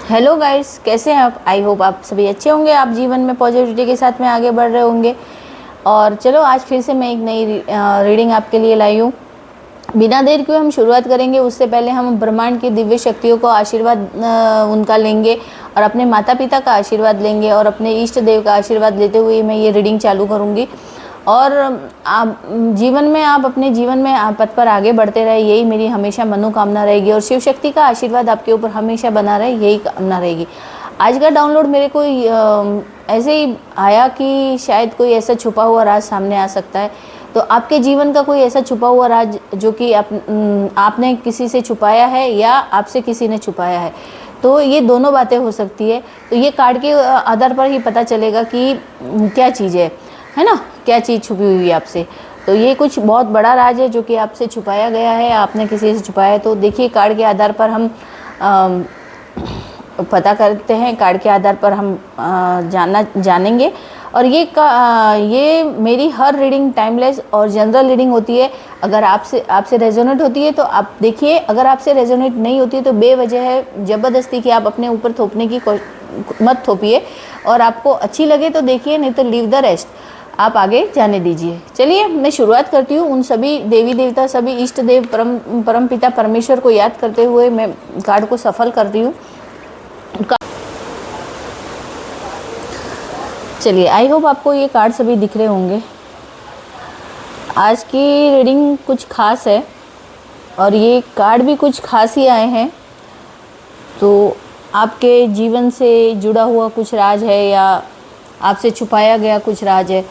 Hello guys, कैसे हैं आप? आई होप आप सभी अच्छे होंगे। आप जीवन में पॉजिटिविटी के साथ में आगे बढ़ रहे होंगे। और चलो आज फिर से मैं एक नई रीडिंग आपके लिए लाई हूँ। बिना देर के हम शुरुआत करेंगे। उससे पहले हम ब्रह्मांड की दिव्य शक्तियों को आशीर्वाद उनका लेंगे और अपने माता पिता का आशीर्वाद लेंगे और अपने इष्ट देव का आशीर्वाद लेते हुए मैं ये रीडिंग चालू करूँगी। और आप अपने जीवन में आप पथ पर आगे बढ़ते रहे, यही मेरी हमेशा मनोकामना रहेगी। और शिव शक्ति का आशीर्वाद आपके ऊपर हमेशा बना रहे, यही कामना रहेगी। आज का डाउनलोड मेरे को ऐसे ही आया कि शायद कोई ऐसा छुपा हुआ राज सामने आ सकता है। तो आपके जीवन का कोई ऐसा छुपा हुआ राज जो कि आपने किसी से छुपाया है या आपसे किसी ने छुपाया है, तो ये दोनों बातें हो सकती है। तो ये कार्ड के आधार पर ही पता चलेगा कि क्या चीज़ है ना, क्या चीज़ छुपी हुई है आपसे। तो ये कुछ बहुत बड़ा राज है जो कि आपसे छुपाया गया है, आपने किसी से छुपाया है। तो देखिए, कार्ड के आधार पर हम पता करते हैं, कार्ड के आधार पर हम जानेंगे। और ये मेरी हर रीडिंग टाइमलेस और जनरल रीडिंग होती है। अगर आपसे रेजोनेट होती है तो आप देखिए, अगर आपसे रेजोनेट नहीं होती है तो बेवजह ज़बरदस्ती कि आप अपने ऊपर थोपने की मत थोपिए। और आपको अच्छी लगे तो देखिए, नहीं तो लीव द रेस्ट, आप आगे जाने दीजिए। चलिए मैं शुरुआत करती हूँ। उन सभी देवी देवता, सभी इष्ट देव, परम पिता परमेश्वर को याद करते हुए मैं कार्ड को सफल करती हूँ। चलिए, आई होप आपको ये कार्ड सभी दिख रहे होंगे। आज की रीडिंग कुछ खास है और ये कार्ड भी कुछ खास ही आए हैं। तो आपके जीवन से जुड़ा हुआ कुछ राज है या आपसे छुपाया गया कुछ राज है,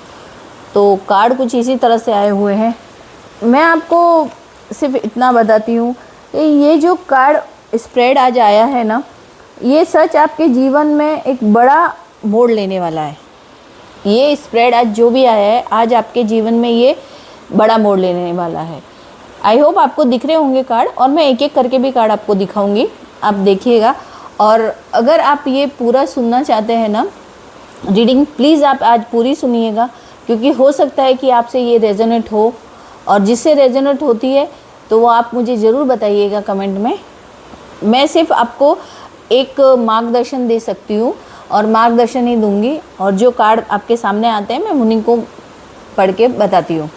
तो कार्ड कुछ इसी तरह से आए हुए हैं। मैं आपको सिर्फ इतना बताती हूँ कि ये जो कार्ड स्प्रेड आज आया है ना, ये सच आपके जीवन में एक बड़ा मोड़ लेने वाला है। ये स्प्रेड आज जो भी आया है, आज आपके जीवन में ये बड़ा मोड़ लेने वाला है। आई होप आपको दिख रहे होंगे कार्ड, और मैं एक एक करके भी कार्ड आपको दिखाऊंगी, आप देखिएगा। और अगर आप ये पूरा सुनना चाहते हैं ना रीडिंग, प्लीज़ आप आज पूरी सुनिएगा, क्योंकि हो सकता है कि आपसे ये रेजोनेट हो। और जिससे रेजोनेट होती है तो वो आप मुझे ज़रूर बताइएगा कमेंट में। मैं सिर्फ आपको एक मार्गदर्शन दे सकती हूँ और मार्गदर्शन ही दूंगी, और जो कार्ड आपके सामने आते हैं मैं उन्हीं को पढ़ के बताती हूँ,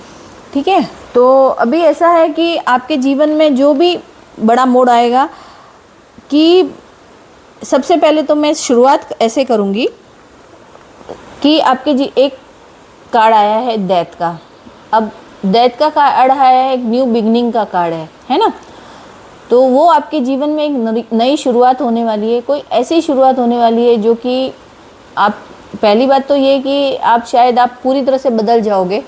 ठीक है। तो अभी ऐसा है कि आपके जीवन में जो भी बड़ा मोड़ आएगा, कि सबसे पहले तो मैं शुरुआत ऐसे करूँगी कि आपके एक कार्ड आया है डेथ का। अब डेथ का कार्ड आया है, एक न्यू बिगनिंग का कार्ड है ना। तो वो आपके जीवन में एक नई शुरुआत होने वाली है। कोई ऐसी शुरुआत होने वाली है जो कि आप, पहली बात तो ये कि आप पूरी तरह से बदल जाओगे।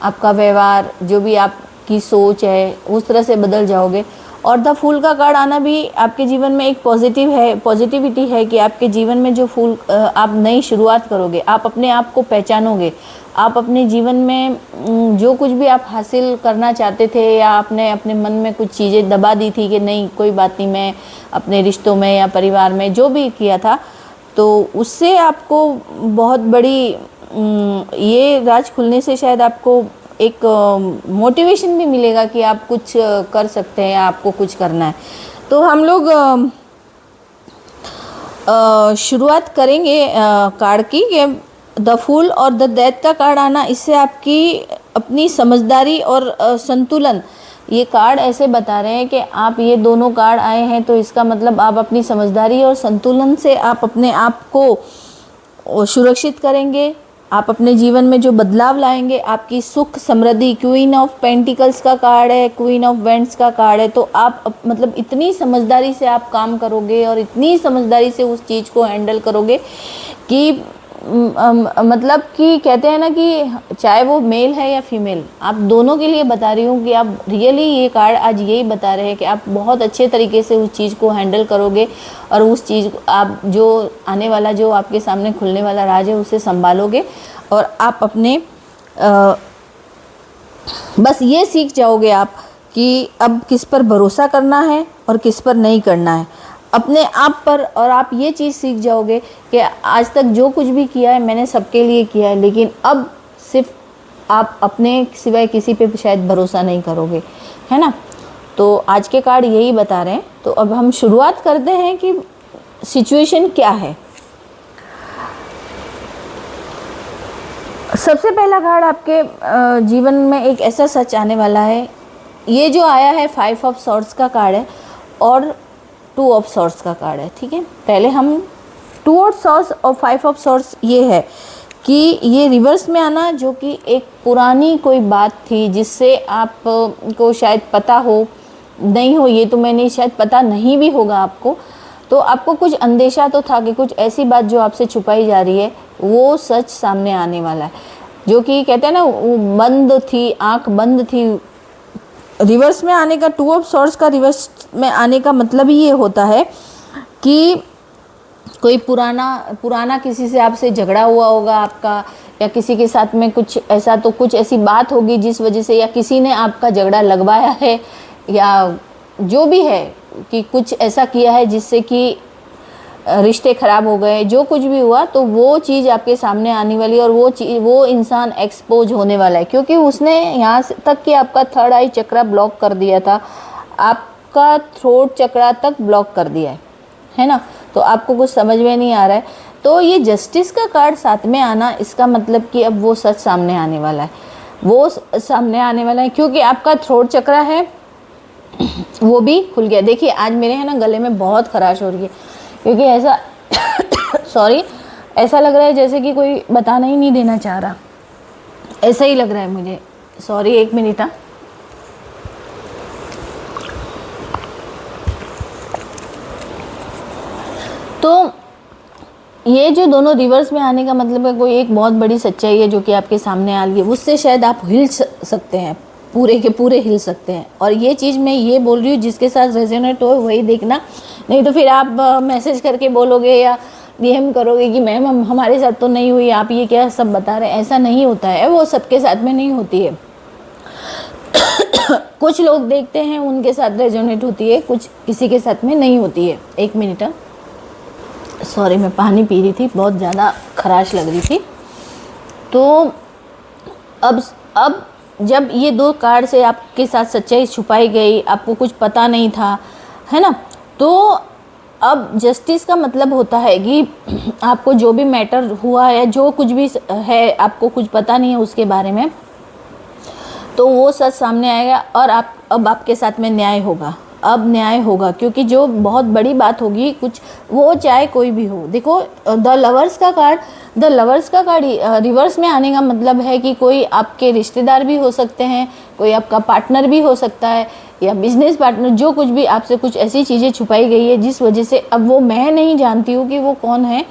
आपका व्यवहार, जो भी आपकी सोच है, उस तरह से बदल जाओगे। और द फूल का कार्ड आना भी आपके जीवन में एक पॉजिटिविटी है कि आपके जीवन में जो फूल, आप नई शुरुआत करोगे, आप अपने आप को पहचानोगे। आप अपने जीवन में जो कुछ भी आप हासिल करना चाहते थे, या आपने अपने मन में कुछ चीज़ें दबा दी थी कि नहीं कोई बात नहीं, मैं अपने रिश्तों में या परिवार में जो भी किया था, तो उससे आपको बहुत बड़ी ये राज खुलने से शायद आपको एक मोटिवेशन भी मिलेगा कि आप कुछ कर सकते हैं, आपको कुछ करना है। तो हम लोग शुरुआत करेंगे कार्ड की। द फूल और द डेथ का कार्ड आना, इससे आपकी अपनी समझदारी और संतुलन, ये कार्ड ऐसे बता रहे हैं कि आप, ये दोनों कार्ड आए हैं तो इसका मतलब आप अपनी समझदारी और संतुलन से आप अपने आप को सुरक्षित करेंगे। आप अपने जीवन में जो बदलाव लाएंगे, आपकी सुख समृद्धि। क्वीन ऑफ पेंटिकल्स का कार्ड है, क्वीन ऑफ वेंट्स का कार्ड है। तो आप मतलब इतनी समझदारी से आप काम करोगे और इतनी समझदारी से उस चीज़ को हैंडल करोगे कि मतलब कि कहते हैं ना कि चाहे वो मेल है या फीमेल, आप दोनों के लिए बता रही हूँ कि आप रियली, ये कार्ड आज यही बता रहे हैं कि आप बहुत अच्छे तरीके से उस चीज़ को हैंडल करोगे और उस चीज़ को आप, जो आने वाला, जो आपके सामने खुलने वाला राज है, उसे संभालोगे। और आप अपने बस ये सीख जाओगे आप कि अब किस पर भरोसा करना है और किस पर नहीं करना है, अपने आप पर। और आप ये चीज़ सीख जाओगे कि आज तक जो कुछ भी किया है मैंने सबके लिए किया है, लेकिन अब सिर्फ आप अपने सिवाय किसी पे शायद भरोसा नहीं करोगे, है ना। तो आज के कार्ड यही बता रहे हैं। तो अब हम शुरुआत करते हैं कि सिचुएशन क्या है। सबसे पहला कार्ड आपके जीवन में एक ऐसा सच आने वाला है। ये जो आया है 5 ऑफ सॉर्ड्स का कार्ड है और 2 ऑफ सॉर्ड्स का कार्ड है, ठीक है। पहले हम 2 ऑफ सॉर्ड्स और 5 ऑफ सॉर्ड्स ये है कि ये रिवर्स में आना, जो कि एक पुरानी कोई बात थी जिससे आप को शायद पता हो, नहीं हो ये तो मैंने शायद पता नहीं भी होगा आपको, तो आपको कुछ अंदेशा तो था कि कुछ ऐसी बात जो आपसे छुपाई जा रही है वो सच सामने आने वाला है। जो कि कहते हैं ना, वो बंद थी, आंख बंद थी। रिवर्स में आने का 2 ऑफ सॉर्ड्स का रिवर्स में आने का मतलब ही ये होता है कि कोई पुराना किसी से आपसे झगड़ा हुआ होगा आपका, या किसी के साथ में कुछ ऐसा, तो कुछ ऐसी बात होगी जिस वजह से, या किसी ने आपका झगड़ा लगवाया है, या जो भी है कि कुछ ऐसा किया है जिससे कि रिश्ते ख़राब हो गए। जो कुछ भी हुआ तो वो चीज़ आपके सामने आने वाली है और वो इंसान एक्सपोज होने वाला है, क्योंकि उसने यहाँ तक कि आपका थर्ड आई चक्रा ब्लॉक कर दिया था, आपका थ्रोट चक्रा तक ब्लॉक कर दिया है ना। तो आपको कुछ समझ में नहीं आ रहा है। तो ये जस्टिस का कार्ड साथ में आना, इसका मतलब कि अब वो सच सामने आने वाला है, वो सामने आने वाला है, क्योंकि आपका थ्रोट चक्रा है वो भी खुल गया। देखिए आज मेरे है ना गले में बहुत खराश हो रही है, क्योंकि ऐसा सॉरी, ऐसा लग रहा है जैसे कि कोई बताना ही नहीं देना चाह रहा, ऐसा ही लग रहा है मुझे। Sorry, 1 minute. तो ये जो दोनों रिवर्स में आने का मतलब है कोई एक बहुत बड़ी सच्चाई है जो कि आपके सामने आ रही है, उससे शायद आप हिल सकते हैं, पूरे के पूरे हिल सकते हैं। और ये चीज़ मैं ये बोल रही हूँ, जिसके साथ रेजोनेट हो वही देखना, नहीं तो फिर आप मैसेज करके बोलोगे या डीएम करोगे कि मैम हमारे साथ तो नहीं हुई, आप ये क्या सब बता रहे हैं। ऐसा नहीं होता है, वो सबके साथ में नहीं होती है। कुछ लोग देखते हैं उनके साथ रेजोनेट होती है, कुछ किसी के साथ में नहीं होती है। 1 मिनट, सॉरी मैं पानी पी रही थी, बहुत ज़्यादा खराश लग रही थी। तो अब जब ये 2 कार्ड से आपके साथ सच्चाई छुपाई गई, आपको कुछ पता नहीं था, है ना, तो अब जस्टिस का मतलब होता है कि आपको जो भी मैटर हुआ है, जो कुछ भी है, आपको कुछ पता नहीं है उसके बारे में, तो वो सच सामने आएगा और अब आपके साथ में न्याय होगा। अब न्याय होगा, क्योंकि जो बहुत बड़ी बात होगी कुछ, वो चाहे कोई भी हो। देखो द लवर्स का कार्ड रिवर्स में आने का मतलब है कि कोई आपके रिश्तेदार भी हो सकते हैं, कोई आपका पार्टनर भी हो सकता है, या बिजनेस पार्टनर, जो कुछ भी आपसे कुछ ऐसी चीज़ें छुपाई गई है जिस वजह से अब वो मैं नहीं जानती हूँ कि वो कौन है,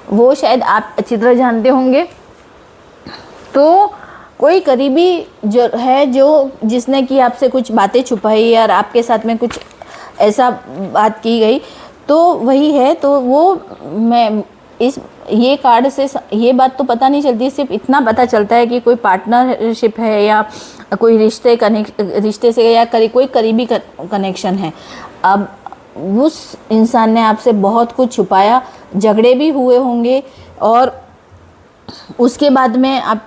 वो शायद आप अच्छी तरह जानते होंगे। तो कोई करीबी जो है, जिसने कि आपसे कुछ बातें छुपाई और आपके साथ में कुछ ऐसा बात की गई, तो वही है। तो वो मैं ये कार्ड से ये बात तो पता नहीं चलती, सिर्फ इतना पता चलता है कि कोई पार्टनरशिप है या कोई रिश्ते से या कोई करीबी कनेक्शन है। अब उस इंसान ने आपसे बहुत कुछ छुपाया, झगड़े भी हुए होंगे, और उसके बाद में आप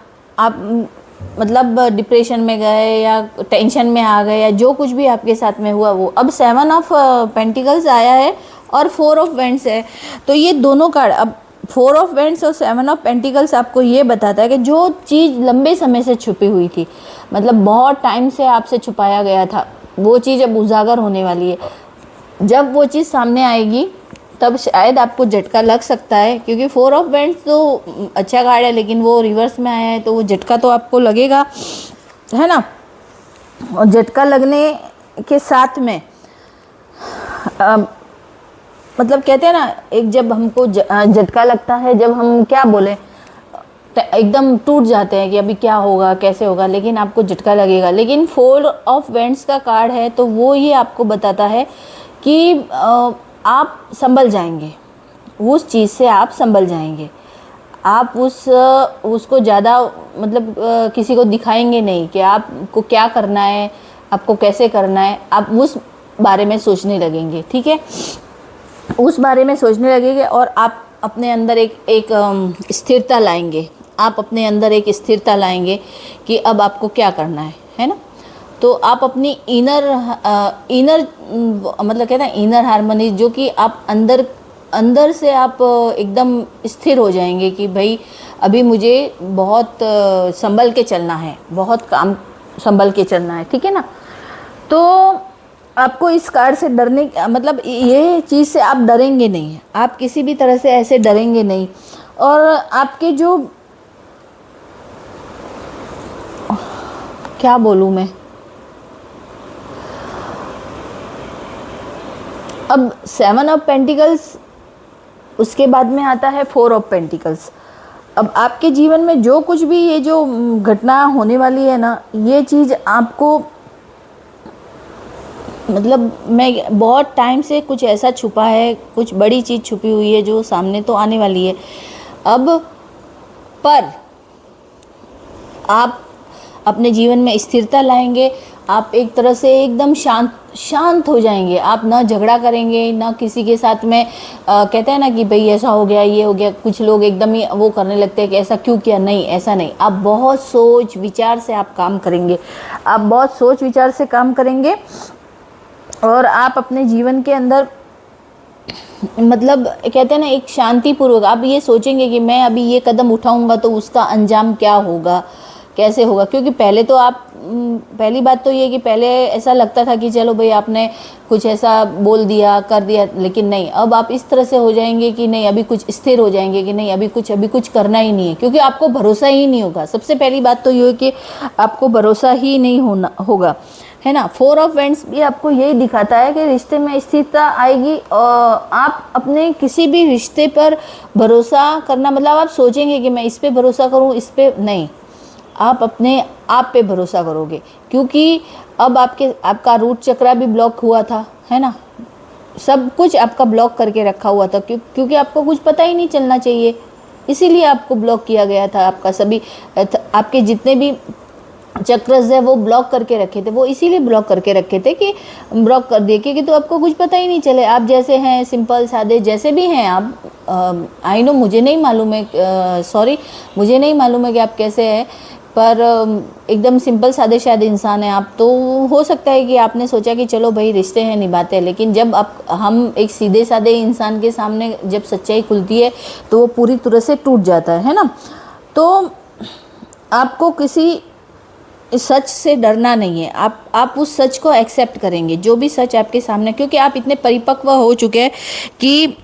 मतलब डिप्रेशन में गए या टेंशन में आ गए, या जो कुछ भी आपके साथ में हुआ वो। अब 7 ऑफ पेंटिकल्स आया है और 4 ऑफ वेंट्स है। तो ये दोनों कार्ड, अब 4 ऑफ वेंट्स और 7 ऑफ पेंटिकल्स आपको ये बताता है कि जो चीज़ लंबे समय से छुपी हुई थी, मतलब बहुत टाइम से आपसे छुपाया गया था, वो चीज़ अब उजागर होने वाली है। जब वो चीज़ सामने आएगी तब शायद आपको झटका लग सकता है, क्योंकि 4 ऑफ वेंट्स तो अच्छा कार्ड है, लेकिन वो रिवर्स में आया है, तो वो झटका तो आपको लगेगा, है ना। और झटका लगने के साथ में मतलब कहते हैं ना, एक जब हमको झटका लगता है, जब हम क्या बोले, एकदम टूट जाते हैं कि अभी क्या होगा, कैसे होगा, लेकिन आपको झटका लगेगा। लेकिन 4 ऑफ वेंट्स का कार्ड है, तो वो ये आपको बताता है कि आप संभल जाएंगे, उस चीज़ से आप संभल जाएंगे। आप उसको ज़्यादा मतलब किसी को दिखाएंगे नहीं कि आपको क्या करना है, आपको कैसे करना है, आप उस बारे में सोचने लगेंगे, ठीक है, उस बारे में सोचने लगेंगे। और आप अपने अंदर एक स्थिरता लाएंगे, आप अपने अंदर एक स्थिरता लाएंगे कि अब आपको क्या करना है ना। तो आप अपनी इनर मतलब कहते हैं इनर हार्मनी, जो कि आप अंदर अंदर से आप एकदम स्थिर हो जाएंगे कि भाई अभी मुझे बहुत संभल के चलना है, बहुत काम संभल के चलना है, ठीक है ना। तो आपको इस कार्ड से डरने, मतलब ये चीज़ से आप डरेंगे नहीं, आप किसी भी तरह से ऐसे डरेंगे नहीं। और आपके जो, क्या बोलूँ मैं, अब 7 ऑफ पेंटिकल्स, उसके बाद में आता है 4 ऑफ पेंटिकल्स। अब आपके जीवन में जो कुछ भी ये जो घटना होने वाली है ना, ये चीज़ आपको, मतलब मैं बहुत टाइम से कुछ ऐसा छुपा है, कुछ बड़ी चीज़ छुपी हुई है जो सामने तो आने वाली है अब। पर आप अपने जीवन में स्थिरता लाएंगे, आप एक तरह से एकदम शांत हो जाएंगे। आप ना झगड़ा करेंगे, ना किसी के साथ में कहते हैं ना कि भाई ऐसा हो गया, ये हो गया, कुछ लोग एकदम ही वो करने लगते हैं कि ऐसा क्यों किया, नहीं ऐसा नहीं। आप बहुत सोच विचार से आप काम करेंगे, आप बहुत सोच विचार से काम करेंगे और आप अपने जीवन के अंदर, मतलब कहते हैं ना, एक शांतिपूर्वक आप ये सोचेंगे कि मैं अभी ये कदम उठाऊंगा तो उसका अंजाम क्या होगा, कैसे होगा। क्योंकि पहले तो आप, पहली बात तो ये कि पहले ऐसा लगता था कि चलो भाई आपने कुछ ऐसा बोल दिया कर दिया, लेकिन नहीं, अब आप इस तरह से हो जाएंगे कि नहीं, अभी कुछ स्थिर हो जाएंगे कि नहीं, अभी कुछ करना ही नहीं है, क्योंकि आपको भरोसा ही नहीं होगा। सबसे पहली बात तो ये है कि आपको भरोसा ही नहीं होगा, है ना। 4 ऑफ वेंट्स भी आपको यही दिखाता है कि रिश्ते में स्थिरता आएगी और आप अपने किसी भी रिश्ते पर भरोसा करना, मतलब आप सोचेंगे कि मैं इस पे भरोसा करूं, इस पे नहीं, आप अपने आप पे भरोसा करोगे। क्योंकि अब आपका रूट चक्रा भी ब्लॉक हुआ था, है ना, सब कुछ आपका ब्लॉक करके रखा हुआ था, क्योंकि आपको कुछ पता ही नहीं चलना चाहिए, इसीलिए आपको ब्लॉक किया गया था। आपका सभी, आपके जितने भी चक्रस है वो ब्लॉक करके रखे थे, वो इसीलिए ब्लॉक करके रखे थे कि ब्लॉक कर दिए, क्योंकि तो आपको कुछ पता ही नहीं चले। आप जैसे हैं, सिंपल सादे जैसे भी हैं आप, आई नो, मुझे नहीं मालूम है, सॉरी, मुझे नहीं मालूम है कि आप कैसे हैं, पर एकदम सिंपल सादे शायद इंसान है आप। तो हो सकता है कि आपने सोचा कि चलो भाई रिश्ते हैं, निभाते हैं, लेकिन जब हम एक सीधे सादे इंसान के सामने जब सच्चाई खुलती है तो वो पूरी तरह से टूट जाता है ना। तो आपको किसी सच से डरना नहीं है, आप उस सच को एक्सेप्ट करेंगे, जो भी सच आपके सामने, क्योंकि आप इतने परिपक्व हो चुके हैं कि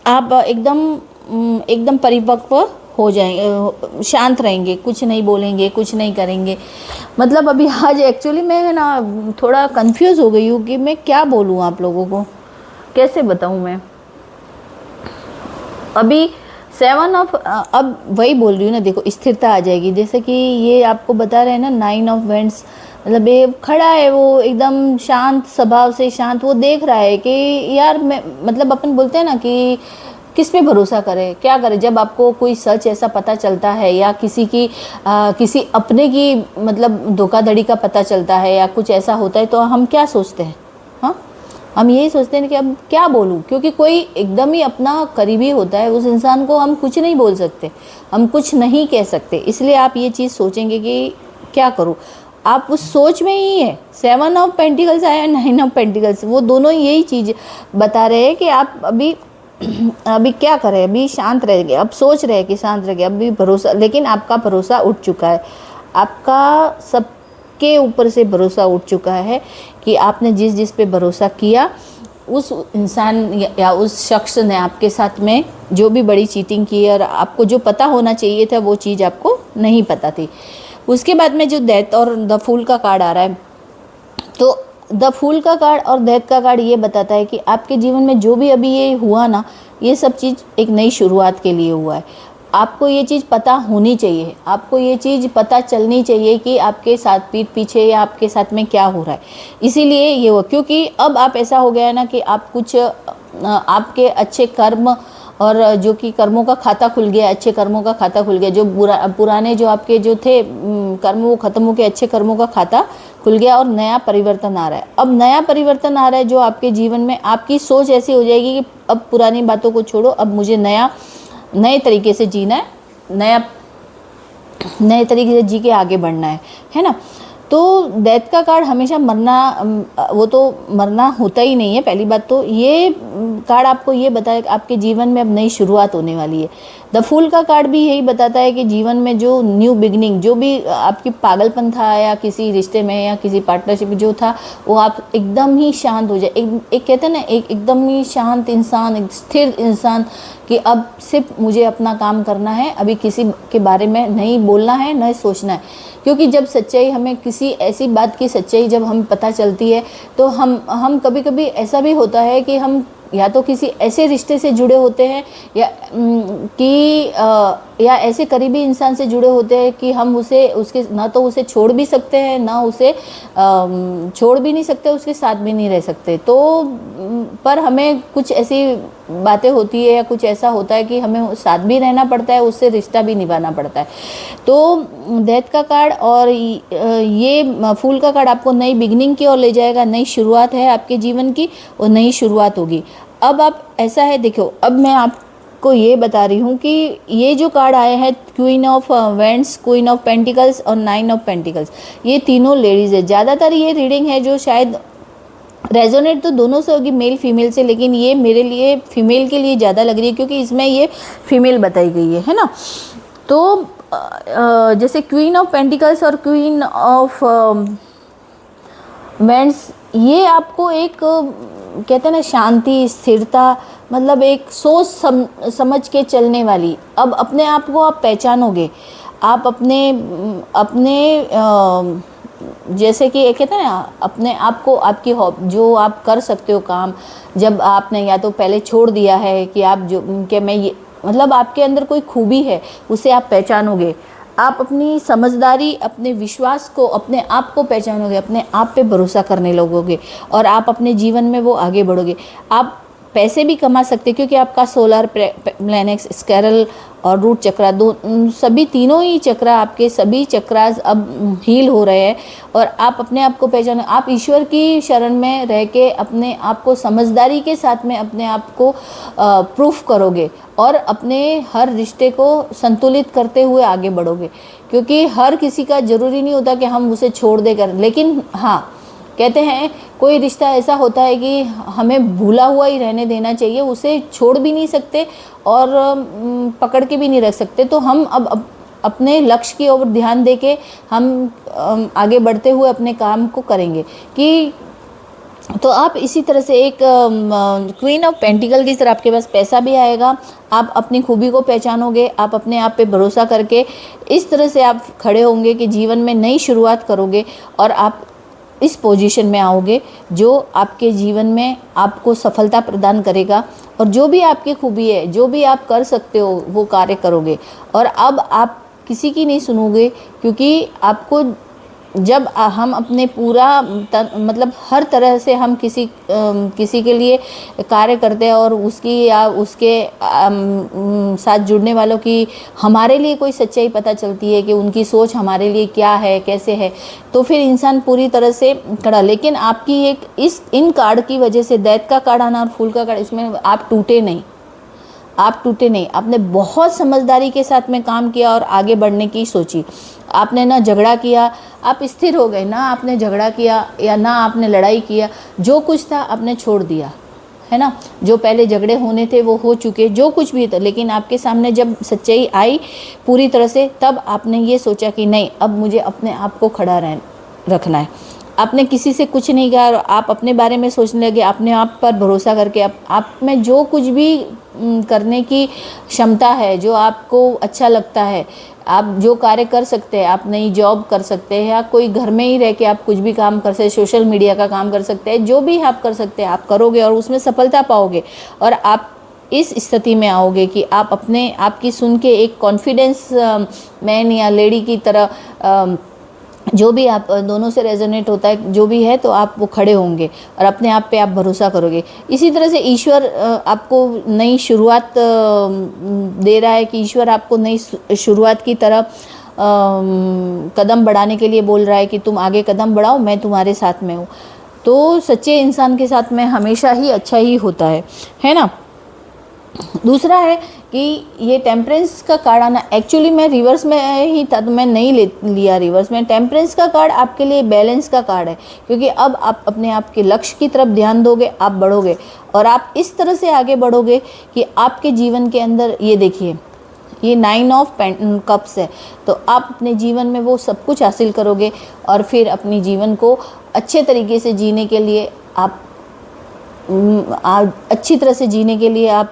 आप एकदम परिपक्व हो जाएंगे, शांत रहेंगे, कुछ नहीं बोलेंगे, कुछ नहीं करेंगे। मतलब अभी आज एक्चुअली मैं ना थोड़ा कंफ्यूज हो गई हूँ कि मैं क्या बोलूँ, आप लोगों को कैसे बताऊँ मैं। अभी 7 ऑफ, अब वही बोल रही हूँ ना, देखो स्थिरता आ जाएगी। जैसे कि ये आपको बता रहे हैं ना 9 ऑफ वेंट्स, मतलब ये खड़ा है, वो एकदम शांत स्वभाव से, शांत, वो देख रहा है कि यार मैं, मतलब अपन बोलते हैं ना कि किस पे भरोसा करें, क्या करें। जब आपको कोई सच ऐसा पता चलता है या किसी अपने की मतलब धोखाधड़ी का पता चलता है या कुछ ऐसा होता है, तो हम क्या सोचते हैं, हाँ, हम यही सोचते हैं कि अब क्या बोलूँ, क्योंकि कोई एकदम ही अपना करीबी होता है, उस इंसान को हम कुछ नहीं बोल सकते, हम कुछ नहीं कह सकते। इसलिए आप ये चीज़ सोचेंगे कि क्या करूँ, आप उस सोच में ही है। 7 ऑफ पेंटिकल्स आया, 9 ऑफ पेंटिकल्स, वो दोनों यही चीज़ बता रहे हैं कि आप अभी क्या करें, अभी शांत रहेंगे, अब सोच रहे हैं कि शांत रहेंगे, अभी भरोसा, लेकिन आपका भरोसा उठ चुका है, आपका सबके ऊपर से भरोसा उठ चुका है कि आपने जिस पे भरोसा किया, उस इंसान या उस शख्स ने आपके साथ में जो भी बड़ी चीटिंग की और आपको जो पता होना चाहिए था वो चीज़ आपको नहीं पता थी। उसके बाद में जो डेथ और द फूल का कार्ड आ रहा है, तो द फूल का कार्ड और डेथ का कार्ड ये बताता है कि आपके जीवन में जो भी अभी ये हुआ ना, ये सब चीज़ एक नई शुरुआत के लिए हुआ है। आपको ये चीज़ पता होनी चाहिए, आपको ये चीज़ पता चलनी चाहिए कि आपके साथ पीठ पीछे या आपके साथ में क्या हो रहा है। इसीलिए ये हुआ, क्योंकि अब आप ऐसा हो गया है ना कि आप कुछ आपके अच्छे कर्म और जो कि कर्मों का खाता खुल गया, अच्छे कर्मों का खाता खुल गया, जो पुराने जो आपके जो थे कर्म, वो खत्म हो के अच्छे कर्मों का खाता खुल गया और नया परिवर्तन आ रहा है। अब नया परिवर्तन आ रहा है जो आपके जीवन में, आपकी सोच ऐसी हो जाएगी कि अब पुरानी बातों को छोड़ो, अब मुझे नए तरीके से जीना है, नए तरीके से जी के आगे बढ़ना है ना। तो डेथ का कार्ड हमेशा मरना, वो तो मरना होता ही नहीं है। पहली बात तो ये कार्ड आपको ये बताए कि आपके जीवन में अब नई शुरुआत होने वाली है। द फूल का कार्ड भी यही बताता है कि जीवन में जो न्यू बिगनिंग, जो भी आपकी पागलपन था या किसी रिश्ते में या किसी पार्टनरशिप जो था, वो आप एकदम ही शांत हो जाए। एक कहते हैं ना, एक एकदम ही शांत इंसान, एक स्थिर इंसान, कि अब सिर्फ मुझे अपना काम करना है, अभी किसी के बारे में नहीं बोलना है, नहीं सोचना है। क्योंकि जब सच्चाई, हमें किसी ऐसी बात की सच्चाई जब हमें पता चलती है, तो हम कभी कभी ऐसा भी होता है कि हम या तो किसी ऐसे रिश्ते से जुड़े होते हैं या या ऐसे करीबी इंसान से जुड़े होते हैं कि हम उसे उसके ना तो उसे छोड़ भी सकते हैं, ना उसे छोड़ भी नहीं सकते, उसके साथ भी नहीं रह सकते। तो पर हमें कुछ ऐसी बातें होती है या कुछ ऐसा होता है कि हमें साथ भी रहना पड़ता है, उससे रिश्ता भी निभाना पड़ता है। तो डेथ का कार्ड और ये फूल का कार्ड आपको नई बिगनिंग की ओर ले जाएगा। नई शुरुआत है आपके जीवन की और नई शुरुआत होगी। अब आप ऐसा है, देखो अब मैं आपको ये बता रही हूँ कि ये जो कार्ड आए हैं, queen of vends, queen of pentacles और 9 ऑफ पेंटिकल्स, ये तीनों लेडीज़ है। ज़्यादातर ये रीडिंग है जो शायद रेजोनेट तो दोनों से होगी, मेल फीमेल से, लेकिन ये मेरे लिए फीमेल के लिए ज़्यादा लग रही है क्योंकि इसमें ये फीमेल बताई गई है ना। तो जैसे क्वीन ऑफ पेंटिकल्स और क्वीन ऑफ वेंड्स, ये आपको एक कहते हैं ना शांति, स्थिरता, मतलब एक सोच समझ के चलने वाली। अब अपने आप को आप पहचानोगे, आप अपने जैसे कि कहते हैं ना, अपने आप को, आपकी जो आप कर सकते हो काम, जब आपने या तो पहले छोड़ दिया है कि आप जो कि मैं ये, मतलब आपके अंदर कोई खूबी है, उसे आप पहचानोगे। आप अपनी समझदारी, अपने विश्वास को, अपने आप को पहचानोगे, अपने आप पे भरोसा करने लगोगे और आप अपने जीवन में वो आगे बढ़ोगे। आप पैसे भी कमा सकते क्योंकि आपका सोलर प्लेनेक्स, स्कैरल और रूट चक्रा, दो सभी तीनों ही चक्रा, आपके सभी चक्रास अब हील हो रहे हैं और आप अपने आप को पहचानो। आप ईश्वर की शरण में रह के अपने आप को समझदारी के साथ में अपने आप को प्रूफ करोगे और अपने हर रिश्ते को संतुलित करते हुए आगे बढ़ोगे। क्योंकि हर किसी का ज़रूरी नहीं होता कि हम उसे छोड़ दे कर, लेकिन हाँ, कहते हैं कोई रिश्ता ऐसा होता है कि हमें भूला हुआ ही रहने देना चाहिए, उसे छोड़ भी नहीं सकते और पकड़ के भी नहीं रख सकते। तो हम अब अपने लक्ष्य की ओर ध्यान देके हम आगे बढ़ते हुए अपने काम को करेंगे। कि तो आप इसी तरह से एक क्वीन ऑफ पेंटिकल की तरह आपके पास पैसा भी आएगा, आप अपनी खूबी को पहचानोगे, आप अपने आप पे भरोसा करके इस तरह से आप खड़े होंगे कि जीवन में नई शुरुआत करोगे और आप इस पोजीशन में आओगे जो आपके जीवन में आपको सफलता प्रदान करेगा। और जो भी आपकी खूबी है, जो भी आप कर सकते हो, वो कार्य करोगे। और अब आप किसी की नहीं सुनोगे, क्योंकि आपको जब हम अपने पूरा मतलब हर तरह से हम किसी के लिए कार्य करते हैं और उसकी या उसके साथ जुड़ने वालों की हमारे लिए कोई सच्चाई पता चलती है कि उनकी सोच हमारे लिए क्या है, कैसे है, तो फिर इंसान पूरी तरह से खड़ा। लेकिन आपकी एक इन कार्ड की वजह से, डेथ का कार्ड आना और फूल का कार्ड, इसमें आप टूटे नहीं, आप टूटे नहीं। आपने बहुत समझदारी के साथ में काम किया और आगे बढ़ने की सोची। आपने ना झगड़ा किया, आप स्थिर हो गए, ना आपने झगड़ा किया या ना आपने लड़ाई किया, जो कुछ था आपने छोड़ दिया, है ना। जो पहले झगड़े होने थे वो हो चुके, जो कुछ भी था, लेकिन आपके सामने जब सच्चाई आई पूरी तरह से, तब आपने ये सोचा कि नहीं, अब मुझे अपने आप को खड़ा रखना है। आपने किसी से कुछ नहीं कहा और आप अपने बारे में सोचने लगे, अपने आप पर भरोसा करके आप में जो कुछ भी करने की क्षमता है, जो आपको अच्छा लगता है, आप जो कार्य कर सकते हैं, आप नई जॉब कर सकते हैं या कोई घर में ही रह के आप कुछ भी काम कर सकते हैं, सोशल मीडिया का काम कर सकते हैं, जो भी आप कर सकते हैं आप करोगे और उसमें सफलता पाओगे। और आप इस स्थिति में आओगे कि आप अपने आप की सुन के एक कॉन्फिडेंस मैन या लेडी की तरह, जो भी आप दोनों से रेजोनेट होता है, जो भी है, तो आप वो खड़े होंगे और अपने आप पे आप भरोसा करोगे। इसी तरह से ईश्वर आपको नई शुरुआत दे रहा है कि ईश्वर आपको नई शुरुआत की तरफ कदम बढ़ाने के लिए बोल रहा है कि तुम आगे कदम बढ़ाओ, मैं तुम्हारे साथ में हूँ। तो सच्चे इंसान के साथ में हमेशा ही अच्छा ही होता है ना। दूसरा है कि ये टेम्परेंस का कार्ड आना, एक्चुअली मैं रिवर्स में ही था तो मैं नहीं लिया रिवर्स में। टेम्परेंस का कार्ड आपके लिए बैलेंस का कार्ड है, क्योंकि अब आप अपने आप के लक्ष्य की तरफ ध्यान दोगे, आप बढ़ोगे और आप इस तरह से आगे बढ़ोगे कि आपके जीवन के अंदर, ये देखिए ये 9 ऑफ कप्स है, तो आप अपने जीवन में वो सब कुछ हासिल करोगे और फिर अपनी जीवन को अच्छे तरीके से जीने के लिए आप अच्छी तरह से जीने के लिए आप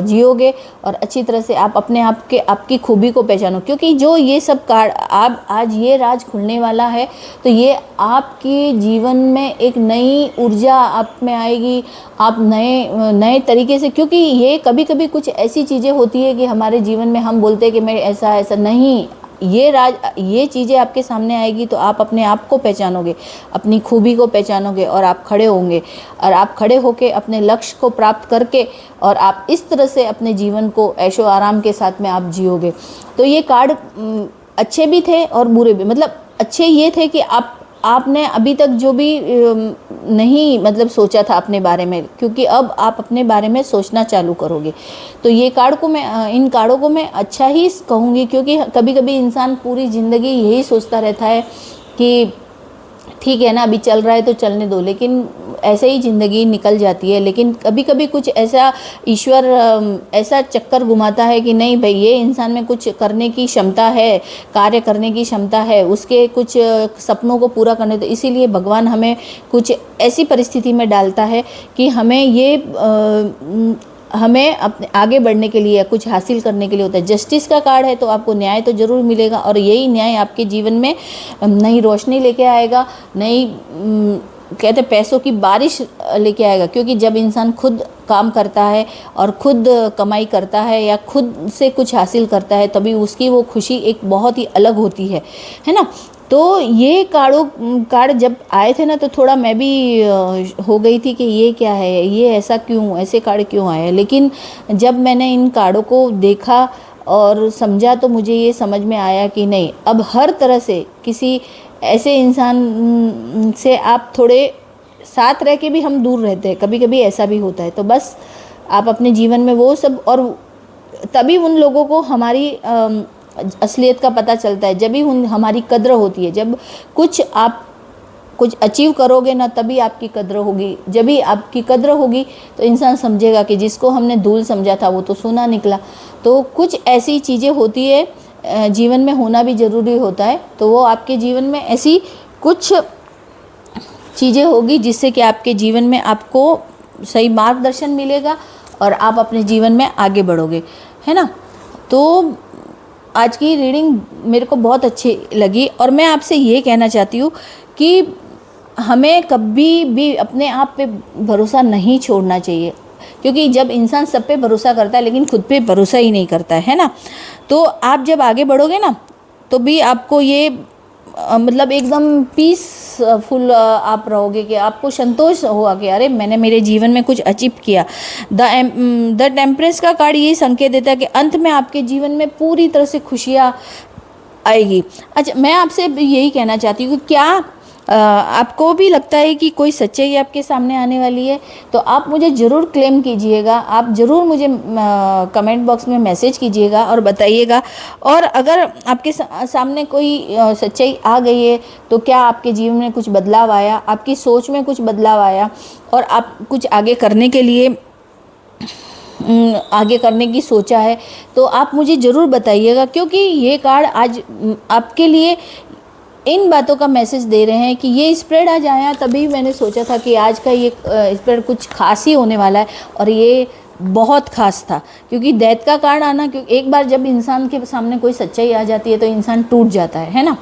जियोगे और अच्छी तरह से आप अपने आप के आपकी खूबी को पहचानो। क्योंकि जो ये सब कार्ड आप आज ये राज खुलने वाला है, तो ये आपके जीवन में एक नई ऊर्जा आप में आएगी, आप नए तरीके से, क्योंकि ये कभी कभी कुछ ऐसी चीज़ें होती है कि हमारे जीवन में हम बोलते हैं कि मैं ऐसा नहीं, ये चीज़ें आपके सामने आएगी तो आप अपने आप को पहचानोगे, अपनी खूबी को पहचानोगे और आप खड़े होंगे और आप खड़े होके अपने लक्ष्य को प्राप्त करके और आप इस तरह से अपने जीवन को ऐशो आराम के साथ में आप जियोगे। तो ये कार्ड अच्छे भी थे और बुरे भी। मतलब अच्छे ये थे कि आपने अभी तक जो भी नहीं मतलब सोचा था अपने बारे में, क्योंकि अब आप अपने बारे में सोचना चालू करोगे। तो ये कार्ड को मैं, इन कार्डों को मैं अच्छा ही कहूँगी, क्योंकि कभी कभी इंसान पूरी ज़िंदगी यही सोचता रहता है कि ठीक है ना, अभी चल रहा है तो चलने दो, लेकिन ऐसे ही ज़िंदगी निकल जाती है। लेकिन कभी कभी कुछ ऐसा ईश्वर ऐसा चक्कर घुमाता है कि नहीं भाई, ये इंसान में कुछ करने की क्षमता है, कार्य करने की क्षमता है, उसके कुछ सपनों को पूरा करने, तो इसीलिए भगवान हमें कुछ ऐसी परिस्थिति में डालता है कि हमें अपने आगे बढ़ने के लिए, कुछ हासिल करने के लिए होता है। जस्टिस का कार्ड है तो आपको न्याय तो ज़रूर मिलेगा और यही न्याय आपके जीवन में नई रोशनी लेके आएगा, नई कहते पैसों की बारिश लेके आएगा। क्योंकि जब इंसान खुद काम करता है और खुद कमाई करता है या खुद से कुछ हासिल करता है, तभी उसकी वो खुशी एक बहुत ही अलग होती है ना। तो ये कार्ड जब आए थे ना, तो थोड़ा मैं भी हो गई थी कि ये क्या है, ये ऐसा क्यों, ऐसे कार्ड क्यों आए। लेकिन जब मैंने इन कार्डों को देखा और समझा तो मुझे ये समझ में आया कि नहीं, अब हर तरह से किसी ऐसे इंसान से आप थोड़े साथ रह के भी हम दूर रहते हैं, कभी कभी ऐसा भी होता है। तो बस आप अपने जीवन में वो सब, और तभी उन लोगों को हमारी असलियत का पता चलता है, जब भी हमारी कद्र होती है। जब आप कुछ अचीव करोगे ना, तभी आपकी कद्र होगी। जब भी आपकी कद्र होगी तो इंसान समझेगा कि जिसको हमने धूल समझा था वो तो सोना निकला। तो कुछ ऐसी चीज़ें होती है, जीवन में होना भी ज़रूरी होता है। तो वो आपके जीवन में ऐसी कुछ चीज़ें होगी जिससे कि आपके जीवन में आपको सही मार्गदर्शन मिलेगा और आप अपने जीवन में आगे बढ़ोगे, है ना। तो आज की रीडिंग मेरे को बहुत अच्छी लगी और मैं आपसे ये कहना चाहती हूँ कि हमें कभी भी अपने आप पे भरोसा नहीं छोड़ना चाहिए, क्योंकि जब इंसान सब पे भरोसा करता है लेकिन खुद पे भरोसा ही नहीं करता है ना, तो आप जब आगे बढ़ोगे ना, तो भी आपको ये मतलब एकदम पीसफुल आप रहोगे कि आपको संतोष होगा कि अरे मैंने मेरे जीवन में कुछ अचीव किया। द टेम्परेंस का कार्ड ये संकेत देता है कि अंत में आपके जीवन में पूरी तरह से खुशियाँ आएगी। अच्छा, मैं आपसे यही कहना चाहती हूँ कि क्या आपको भी लगता है कि कोई सच्चाई आपके सामने आने वाली है, तो आप मुझे ज़रूर क्लेम कीजिएगा, आप ज़रूर मुझे कमेंट बॉक्स में मैसेज कीजिएगा और बताइएगा। और अगर आपके सामने कोई सच्चाई आ गई है, तो क्या आपके जीवन में कुछ बदलाव आया, आपकी सोच में कुछ बदलाव आया और आप कुछ आगे करने के लिए आगे करने की सोचा है, तो आप मुझे ज़रूर बताइएगा। क्योंकि ये कार्ड आज आपके लिए इन बातों का मैसेज दे रहे हैं कि ये स्प्रेड आज आया, तभी मैंने सोचा था कि आज का ये स्प्रेड कुछ खास ही होने वाला है। और ये बहुत खास था, क्योंकि डेथ का कार्ड आना, क्योंकि एक बार जब इंसान के सामने कोई सच्चाई आ जाती है तो इंसान टूट जाता है ना,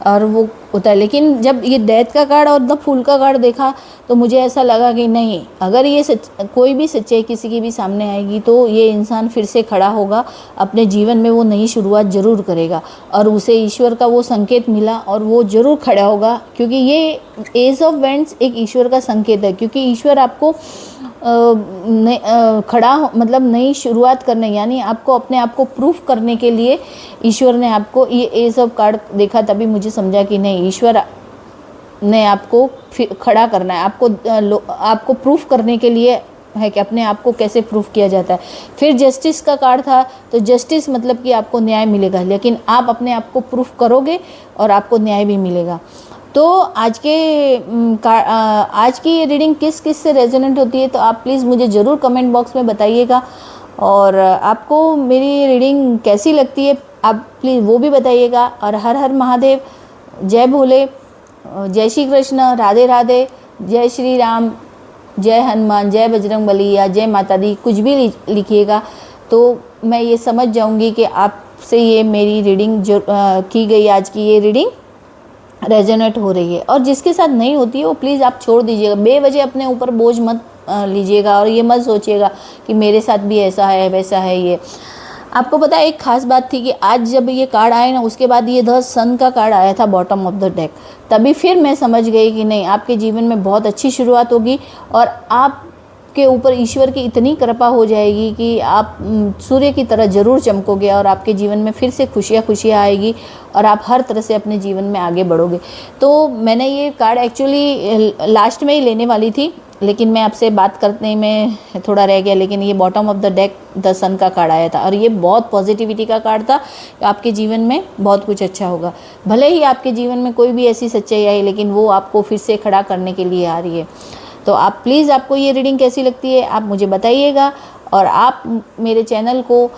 और वो होता है। लेकिन जब ये डेथ का कार्ड और द फूल का कार्ड देखा तो मुझे ऐसा लगा कि नहीं, अगर ये कोई भी सच्चाई किसी की भी सामने आएगी तो ये इंसान फिर से खड़ा होगा, अपने जीवन में वो नई शुरुआत ज़रूर करेगा और उसे ईश्वर का वो संकेत मिला और वो ज़रूर खड़ा होगा। क्योंकि ये एज ऑफ वेंट्स एक ईश्वर का संकेत है, क्योंकि ईश्वर आपको मतलब नई शुरुआत करने, यानी आपको अपने आप को प्रूफ करने के लिए ईश्वर ने आपको ये एज ऑफ कार्ड देखा, तभी मुझे समझा कि नहीं, ईश्वर ने आपको खड़ा करना है, आपको प्रूफ करने के लिए है कि अपने आप को कैसे प्रूफ किया जाता है। फिर जस्टिस का कार्ड था, तो जस्टिस मतलब कि आपको न्याय मिलेगा, लेकिन आप अपने आप को प्रूफ करोगे और आपको न्याय भी मिलेगा। तो आज की रीडिंग किस किस से रेजोनेट होती है, तो आप प्लीज़ मुझे ज़रूर कमेंट बॉक्स में बताइएगा। और आपको मेरी रीडिंग कैसी लगती है आप प्लीज़ वो भी बताइएगा। और हर हर महादेव, जय भोले, जय श्री कृष्ण, राधे राधे, जय श्री राम, जय हनुमान, जय बजरंग बली या जय माता दी, कुछ भी लिखिएगा तो मैं ये समझ जाऊंगी कि आपसे ये मेरी रीडिंग जो की गई, आज की ये रीडिंग रेजोनेट हो रही है। और जिसके साथ नहीं होती है वो प्लीज़ आप छोड़ दीजिएगा, बेवजह अपने ऊपर बोझ मत लीजिएगा और ये मत सोचिएगा कि मेरे साथ भी ऐसा है वैसा है। ये आपको पता है, एक खास बात थी कि आज जब ये कार्ड आए ना, उसके बाद ये द सन का कार्ड आया था बॉटम ऑफ द डेक, तभी फिर मैं समझ गई कि नहीं, आपके जीवन में बहुत अच्छी शुरुआत होगी और आपके ऊपर ईश्वर की इतनी कृपा हो जाएगी कि आप सूर्य की तरह ज़रूर चमकोगे और आपके जीवन में फिर से खुशियाँ आएगी और आप हर तरह से अपने जीवन में आगे बढ़ोगे। तो मैंने ये कार्ड एक्चुअली लास्ट में ही लेने वाली थी, लेकिन मैं आपसे बात करने में थोड़ा रह गया, लेकिन ये bottom of the deck the sun का कार्ड आया था और ये बहुत पॉजिटिविटी का कार्ड था। आपके जीवन में बहुत कुछ अच्छा होगा, भले ही आपके जीवन में कोई भी ऐसी सच्चाई आई, लेकिन वो आपको फिर से खड़ा करने के लिए आ रही है। तो आप प्लीज़, आपको ये रीडिंग कैसी लगती है आप मुझे बताइएगा और आप मेरे चैनल को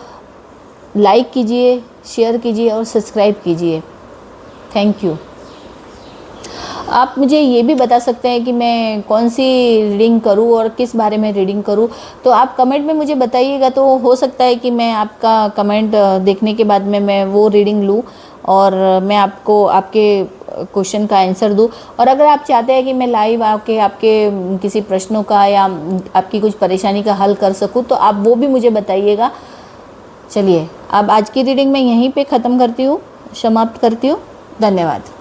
लाइक कीजिए, शेयर कीजिए और सब्सक्राइब कीजिए। Thank you. आप मुझे ये भी बता सकते हैं कि मैं कौन सी रीडिंग करूं और किस बारे में रीडिंग करूं, तो आप कमेंट में मुझे बताइएगा। तो हो सकता है कि मैं आपका कमेंट देखने के बाद में मैं वो रीडिंग लूं और मैं आपको आपके क्वेश्चन का आंसर दूं। और अगर आप चाहते हैं कि मैं लाइव आके आपके किसी प्रश्नों का या आपकी कुछ परेशानी का हल कर सकूं, तो आप वो भी मुझे बताइएगा। चलिए, अब आज की रीडिंग मैं यहीं पे ख़त्म करती हूँ, समाप्त करती हूँ। धन्यवाद।